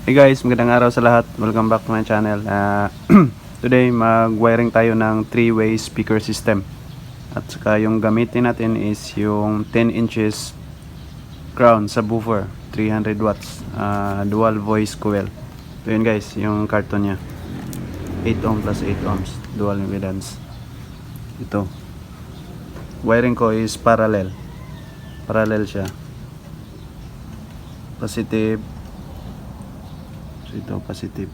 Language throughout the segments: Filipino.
Hey guys, magandang araw sa lahat. Welcome back to my channel. Today, mag-wiring tayo ng 3-way speaker system. At saka yung gamitin natin is yung 10 inches crown subwoofer, 300 watts, dual voice coil. Ito yun guys, yung carton nya. 8 ohm plus 8 ohms, dual impedance. Ito. Wiring ko is parallel. Parallel siya. Positive. Ito positive,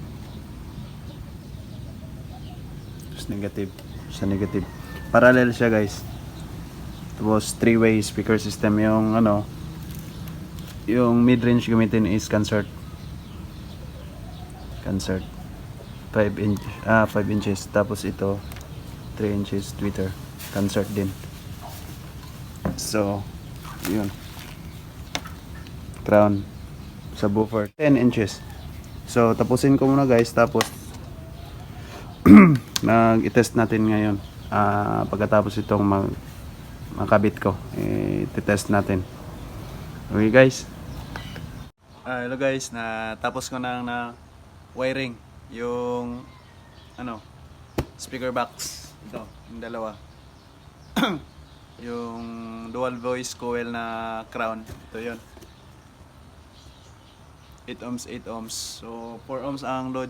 tapos negative, sa negative, parallel siya guys. Tapos 3-way speaker system. Yung yung mid-range gamitin is concert 5 inches, tapos ito 3 inches tweeter, concert din. So yun, crown subwoofer 10 inches. So tapusin ko muna guys, tapos i-test natin ngayon. Pagkatapos itong makabit ko, i-test natin. Okay guys. Hello guys, tapos ko na wiring yung speaker box. Ito, yung dalawa. Yung dual voice coil na crown. Ito yun. 8 ohms, 8 ohms. So 4 ohms ang load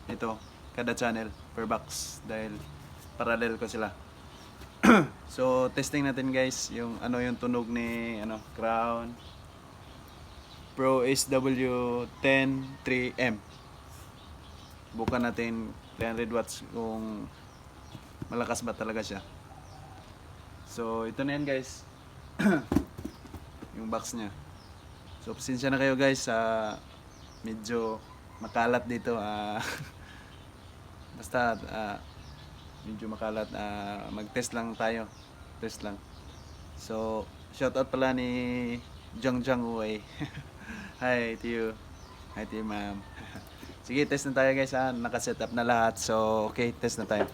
ito kada channel per box dahil parallel ko sila. So testing natin guys yung yung tunog ni Crown Pro SW10 3M. Bukan natin 300 watts kung malakas ba talaga siya. So ito na yan guys. Yung box nya. So pasensya na kayo guys, medyo makalat dito. Basta medyo makalat. Mag-test lang tayo. Test lang. So shoutout pala ni Jang Uy. Hi to you. Hi to you ma'am. Sige, test na tayo guys. Naka-set up na lahat. So okay, test na tayo.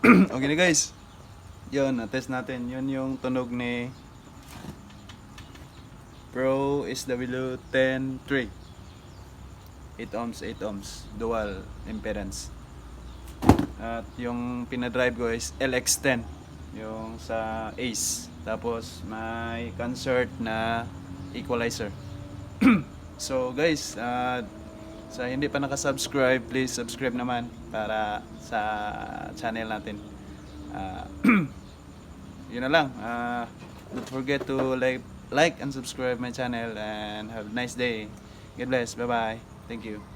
Okay na guys. Yun, na-test natin. Yun yung tunog ni Pro SW103. 8 ohms, 8 ohms. Dual impedance. At yung pinadrive ko is LX10. Yung sa Ace. Tapos may concert na equalizer. So guys, sa hindi pa nakasubscribe, please subscribe naman para sa channel natin. Yun na lang. Don't forget to like and subscribe my channel and have a nice day. God bless. Bye bye. Thank you.